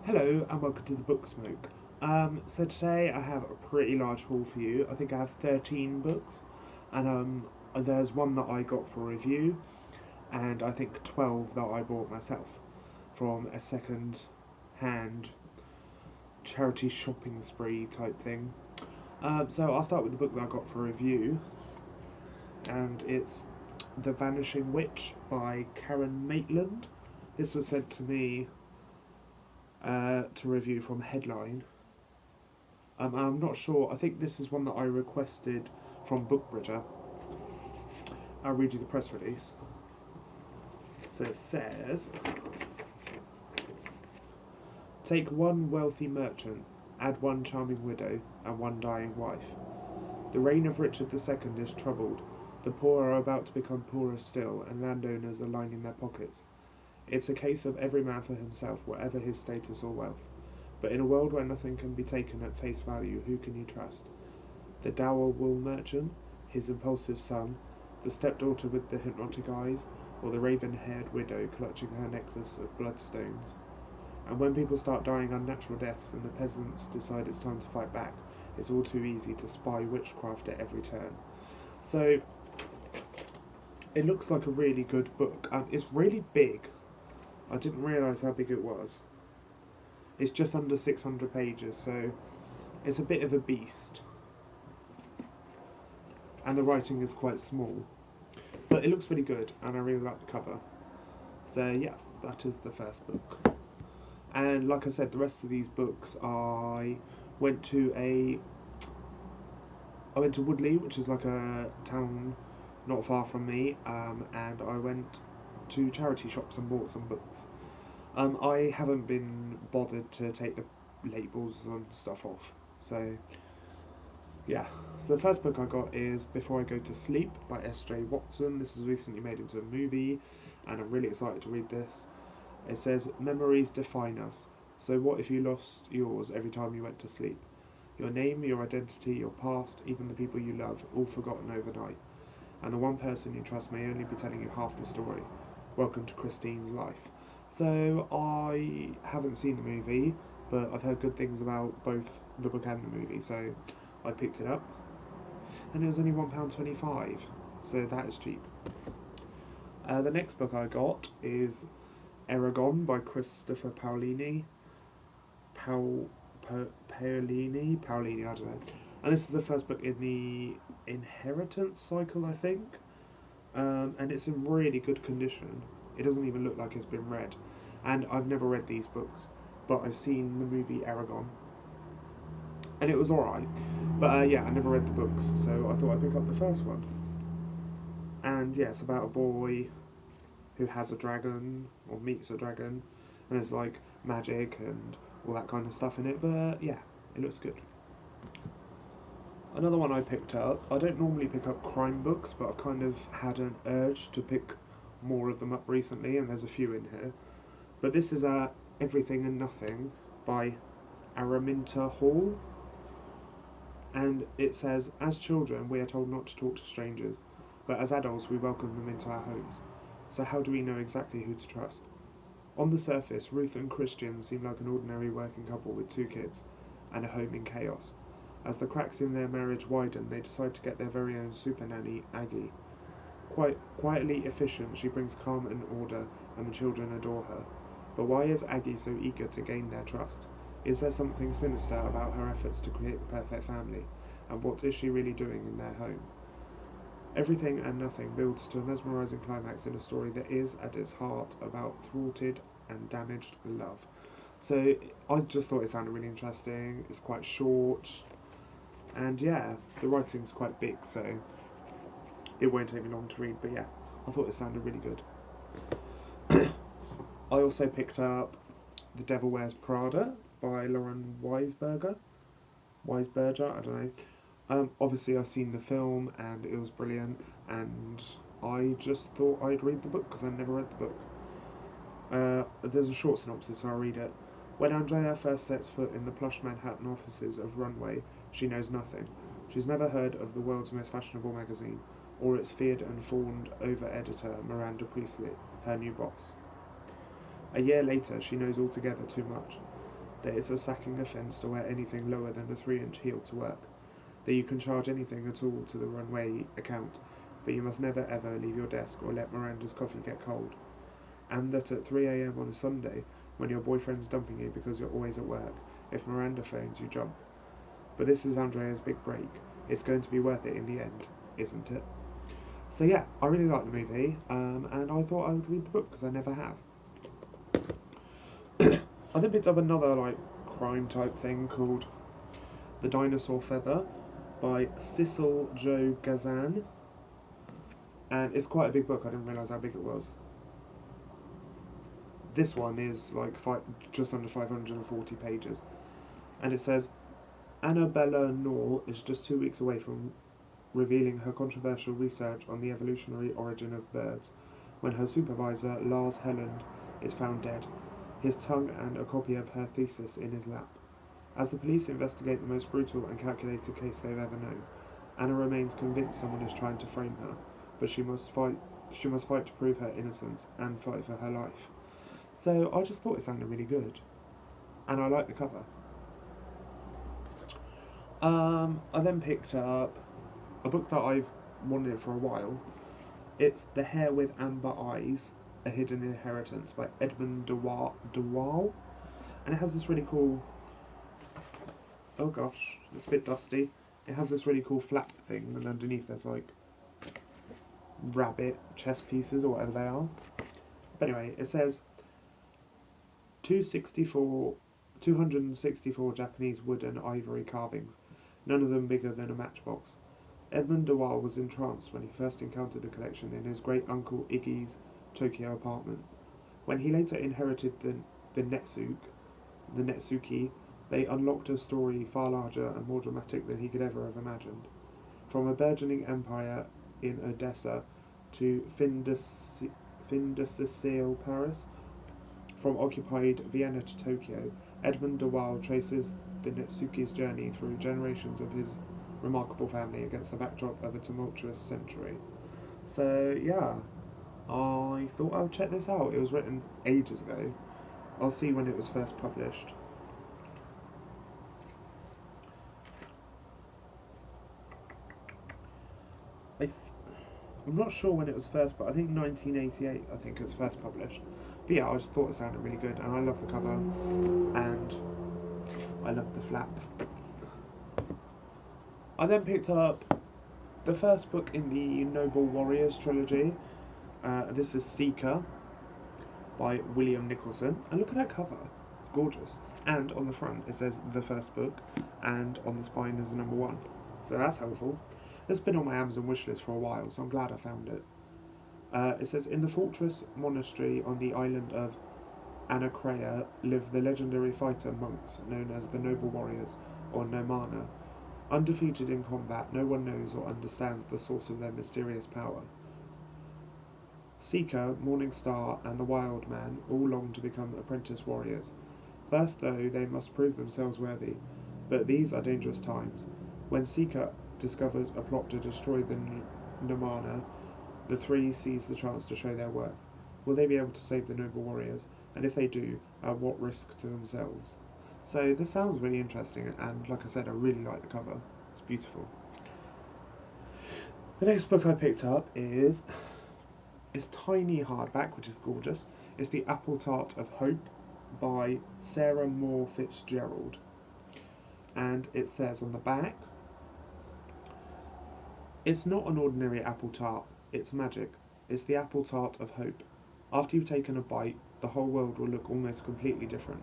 Hello and welcome to the Book Smoke. So today I have a pretty large haul for you. I think I have 13 books, and there's one that I got for review, and I think 12 that I bought myself from a second-hand charity shopping spree type thing. So I'll start with the book that I got for review, and it's The Vanishing Witch by Karen Maitland. This was sent to me to review from Headline. I'm not sure. I think this is one that I requested from Bookbridger. I'll read you the press release. So it says, take one wealthy merchant, add one charming widow, and one dying wife. The reign of Richard II is troubled. The poor are about to become poorer still, and landowners are lining their pockets. It's a case of every man for himself, whatever his status or wealth. But in a world where nothing can be taken at face value, who can you trust? The dour wool merchant, his impulsive son, the stepdaughter with the hypnotic eyes, or the raven-haired widow clutching her necklace of bloodstones? And when people start dying unnatural deaths and the peasants decide it's time to fight back, it's all too easy to spy witchcraft at every turn. So, it looks like a really good book. It's really big. I didn't realise how big it was. It's just under 600 pages, so it's a bit of a beast. And the writing is quite small. But it looks really good, and I really like the cover. So yeah, that is the first book. And like I said, the rest of these books, I went to Woodley, which is like a town not far from me, and I went to charity shops and bought some books. I haven't been bothered to take the labels and stuff off, so yeah. So the first book I got is Before I Go to Sleep by S.J. Watson. This was recently made into a movie, and I'm really excited to read this. It says, memories define us, so what if you lost yours every time you went to sleep? Your name, your identity, your past, even the people you love, all forgotten overnight. And the one person you trust may only be telling you half the story. Welcome to Christine's life. So I haven't seen the movie, but I've heard good things about both the book and the movie, so I picked it up. And it was only £1.25, so that is cheap. The next book I got is Aragon by Christopher Paolini. Paolini, I don't know. And this is the first book in the Inheritance cycle, I think. And it's in really good condition. It doesn't even look like it's been read. And I've never read these books, but I've seen the movie Aragon. And it was alright. But yeah, I never read the books, so I thought I'd pick up the first one. And yeah, it's about a boy who has a dragon, or meets a dragon, and there's like magic and all that kind of stuff in it, but yeah, it looks good. Another one I picked up, I don't normally pick up crime books, but I've kind of had an urge to pick more of them up recently, and there's a few in here. But this is Everything and Nothing by Araminta Hall. And it says, as children we are told not to talk to strangers, but as adults we welcome them into our homes. So how do we know exactly who to trust? On the surface, Ruth and Christian seem like an ordinary working couple with 2 kids, and a home in chaos. As the cracks in their marriage widen, they decide to get their very own super nanny, Aggie. Quietly efficient, she brings calm and order, and the children adore her. But why is Aggie so eager to gain their trust? Is there something sinister about her efforts to create the perfect family? And what is she really doing in their home? Everything and Nothing builds to a mesmerising climax in a story that is, at its heart, about thwarted and damaged love. So I just thought it sounded really interesting. It's quite short, and yeah, the writing's quite big, so it won't take me long to read, but yeah, I thought it sounded really good. I also picked up The Devil Wears Prada by Lauren Weisberger, I don't know. Obviously I've seen the film and it was brilliant, and I just thought I'd read the book because I never read the book. There's a short synopsis, so I'll read it. When Andrea first sets foot in the plush Manhattan offices of Runway, she knows nothing. She's never heard of the world's most fashionable magazine, or its feared and fawned over-editor Miranda Priestley, her new boss. A year later, she knows altogether too much. that it's a sacking offence to wear anything lower than a 3-inch heel to work, that you can charge anything at all to the runway account, but you must never ever leave your desk or let Miranda's coffee get cold, and that at 3 a.m. on a Sunday, when your boyfriend's dumping you because you're always at work, if Miranda phones, you jump. But this is Andrea's big break. It's going to be worth it in the end, isn't it? So yeah, I really like the movie, and I thought I would read the book because I never have. I then picked up another crime type thing called The Dinosaur Feather by Cecil Joe Gazan, and it's quite a big book. I didn't realise how big it was. This one is just under 540 pages, and it says Annabella Knorr is just 2 weeks away from revealing her controversial research on the evolutionary origin of birds when her supervisor, Lars Helland, is found dead, his tongue and a copy of her thesis in his lap. As the police investigate the most brutal and calculated case they've ever known, Anna remains convinced someone is trying to frame her, but she must fight to prove her innocence and fight for her life. So I just thought it sounded really good, and I like the cover. I then picked up a book that I've wanted for a while. It's The Hare with Amber Eyes, A Hidden Inheritance by Edmund de Waal, and it has this really cool, oh gosh, it's a bit dusty, it has this really cool flap thing, and underneath there's rabbit chess pieces or whatever they are. But anyway, it says 264 Japanese wood and ivory carvings, none of them bigger than a matchbox. Edmund de Waal was entranced when he first encountered the collection in his great-uncle Iggy's Tokyo apartment. When he later inherited the Netsuki, they unlocked a story far larger and more dramatic than he could ever have imagined. From a burgeoning empire in Odessa to fin de Sicile, Paris, from occupied Vienna to Tokyo, Edmund de Waal traces the Netsuki's journey through generations of his remarkable family against the backdrop of a tumultuous century. So yeah, I thought I would check this out. It was written ages ago. I'll see when it was first published. I'm not sure when it was first, but I think 1988 I think it was first published. But yeah, I just thought it sounded really good, and I love the cover, and I love the flap. I then picked up the first book in the Noble Warriors trilogy. This is Seeker by William Nicholson, and look at that cover, it's gorgeous. And on the front it says the first book, and on the spine is the number 1, so that's helpful. It's been on my Amazon wishlist for a while, so I'm glad I found it. It says, in the fortress monastery on the island of Anacrea live the legendary fighter monks known as the Noble Warriors, or Nomana. Undefeated in combat, no one knows or understands the source of their mysterious power. Seeker, Morning Star, and the Wild Man all long to become apprentice warriors. First, though, they must prove themselves worthy, but these are dangerous times. When Seeker discovers a plot to destroy the Nomana, the three seize the chance to show their worth. Will they be able to save the Noble Warriors? And if they do, at what risk to themselves? So this sounds really interesting, and like I said, I really like the cover. It's beautiful. The next book I picked up is tiny hardback, which is gorgeous. It's The Apple Tart of Hope by Sarah Moore Fitzgerald. And it says on the back, it's not an ordinary apple tart, it's magic. It's the apple tart of hope. After you've taken a bite, the whole world will look almost completely different.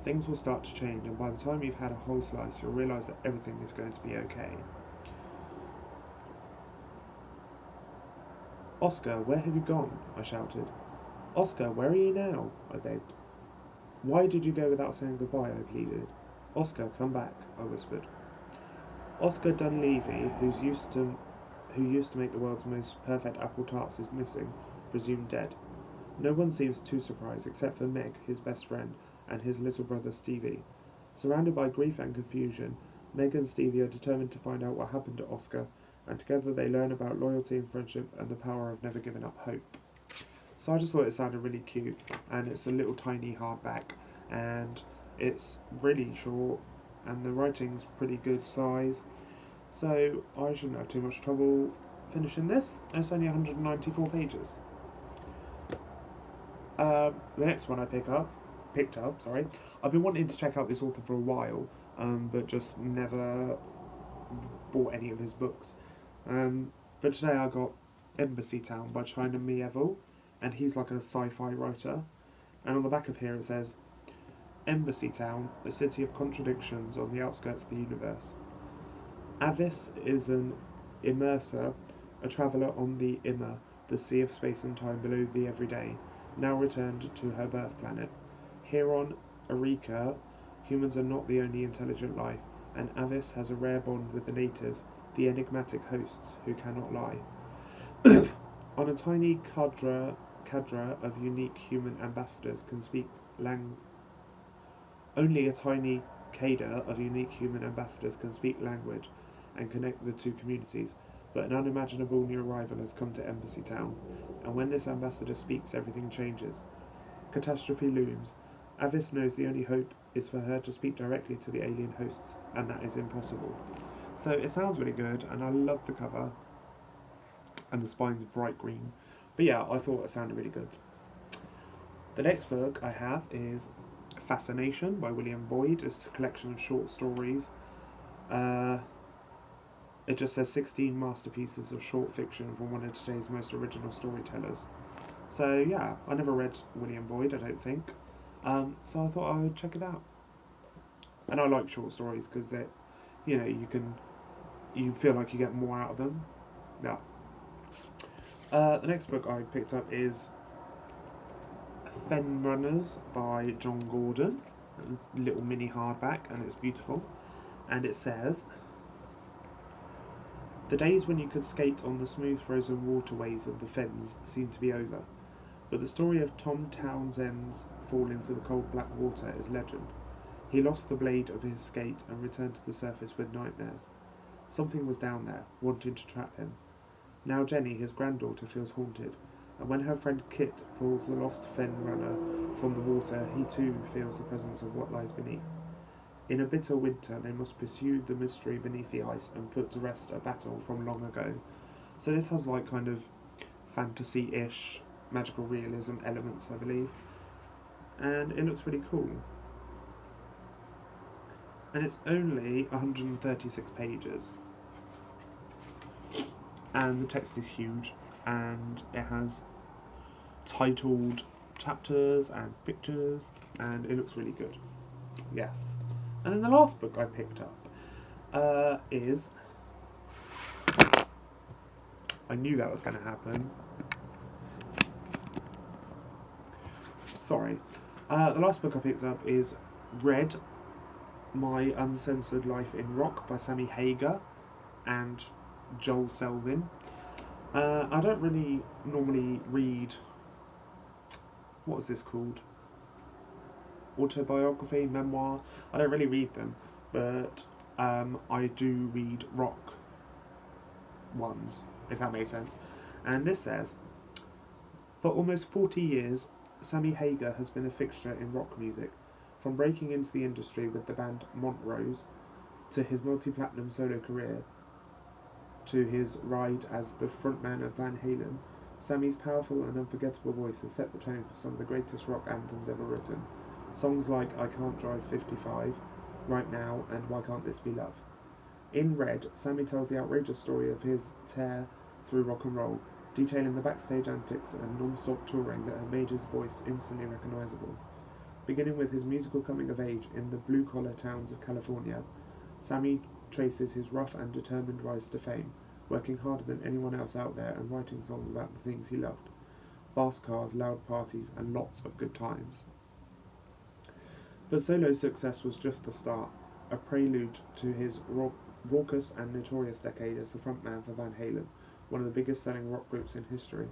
Things will start to change, and by the time you've had a whole slice, you'll realise that everything is going to be okay. Oscar, where have you gone? I shouted. Oscar, where are you now? I begged. Why did you go without saying goodbye? I pleaded. Oscar, come back, I whispered. Oscar Dunleavy, who used to make the world's most perfect apple tarts, is missing, presumed dead. No one seems too surprised except for Meg, his best friend, and his little brother Stevie. Surrounded by grief and confusion, Meg and Stevie are determined to find out what happened to Oscar, and together they learn about loyalty and friendship and the power of never giving up hope. So I just thought it sounded really cute, and it's a little tiny hardback, and it's really short and the writing's pretty good size, so I shouldn't have too much trouble finishing this. It's only 194 pages. The next one I picked up. I've been wanting to check out this author for a while, but just never bought any of his books. But today I got Embassy Town by China Mieville, and he's like a sci-fi writer. And on the back of here it says, Embassy Town, a city of contradictions on the outskirts of the universe. Avis is an immerser, a traveller on the Immer, the sea of space and time below the everyday, now returned to her birth planet. Here on Arica, humans are not the only intelligent life, and Avis has a rare bond with the natives, the enigmatic hosts who cannot lie. On a tiny cadre of unique human ambassadors can speak Only a tiny cadre of unique human ambassadors can speak language and connect the two communities, but an unimaginable new arrival has come to Embassy Town, and when this ambassador speaks, everything changes. Catastrophe looms. Avis knows the only hope is for her to speak directly to the alien hosts, and that is impossible. So it sounds really good, and I love the cover, and the spine's bright green. But yeah, I thought it sounded really good. The next book I have is Fascination by William Boyd. It's a collection of short stories. It just says 16 masterpieces of short fiction from one of today's most original storytellers. So yeah, I never read William Boyd, I don't think. So I thought I would check it out. And I like short stories because they, you feel like you get more out of them. Yeah. The next book I picked up is Fen Runners by John Gordon. A little mini hardback, and it's beautiful. And it says, the days when you could skate on the smooth frozen waterways of the fens seem to be over, but the story of Tom Townsend's fall into the cold black water is legend. He lost the blade of his skate and returned to the surface with nightmares. Something was down there, wanting to trap him. Now Jenny, his granddaughter, feels haunted, and when her friend Kit pulls the lost Fen Runner from the water, he too feels the presence of what lies beneath. In a bitter winter, they must pursue the mystery beneath the ice and put to rest a battle from long ago. So this has like kind of fantasy-ish, magical realism elements, I believe. And it looks really cool. And it's only 136 pages. And the text is huge, and it has titled chapters and pictures, and it looks really good. Yes. And then the last book I picked up is... I knew that was going to happen. Sorry. The last book I picked up is Red, My Uncensored Life in Rock by Sammy Hagar and Joel Selvin. I don't really normally read... What is this called? Autobiography, memoir. I don't really read them, but I do read rock ones, if that makes sense. And this says, for almost 40 years, Sammy Hagar has been a fixture in rock music, from breaking into the industry with the band Montrose, to his multi-platinum solo career, to his ride as the frontman of Van Halen. Sammy's powerful and unforgettable voice has set the tone for some of the greatest rock anthems ever written. Songs like I Can't Drive 55, Right Now, and Why Can't This Be Love. In Red, Sammy tells the outrageous story of his tear through rock and roll, detailing the backstage antics and non-stop touring that have made his voice instantly recognisable. Beginning with his musical coming of age in the blue-collar towns of California, Sammy traces his rough and determined rise to fame, working harder than anyone else out there and writing songs about the things he loved. Fast cars, loud parties, and lots of good times. But solo success was just the start, a prelude to his raucous and notorious decade as the frontman for Van Halen, one of the biggest selling rock groups in history.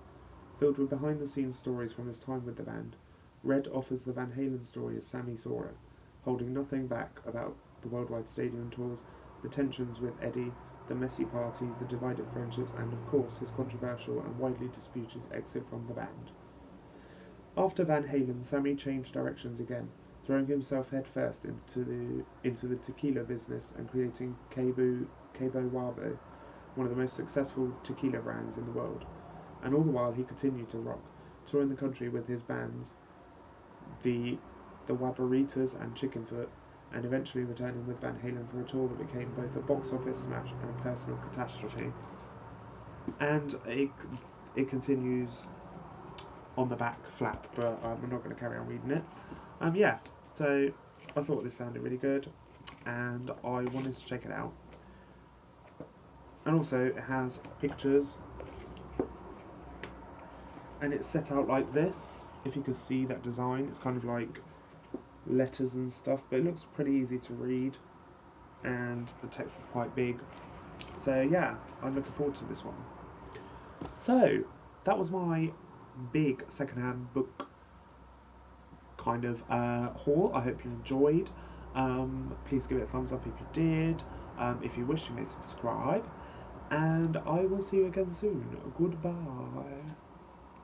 Filled with behind-the-scenes stories from his time with the band, Red offers the Van Halen story as Sammy saw it, holding nothing back about the worldwide stadium tours, the tensions with Eddie, the messy parties, the divided friendships, and of course his controversial and widely disputed exit from the band. After Van Halen, Sammy changed directions again, throwing himself headfirst into the tequila business and creating Cabo Wabo, one of the most successful tequila brands in the world. And all the while he continued to rock, touring the country with his bands, the Wabaritas and Chickenfoot, and eventually returning with Van Halen for a tour that became both a box office smash and a personal catastrophe. And it continues on the back flap, but I'm not going to carry on reading it. Yeah, so I thought this sounded really good, and I wanted to check it out. And also, it has pictures, and it's set out like this. If you could see that design, it's kind of like letters and stuff, but it looks pretty easy to read, and the text is quite big. So yeah, I'm looking forward to this one. So that was my big secondhand book kind of haul. I hope you enjoyed. Please give it a thumbs up if you did. If you wish, you may subscribe, and I will see you again soon. Goodbye.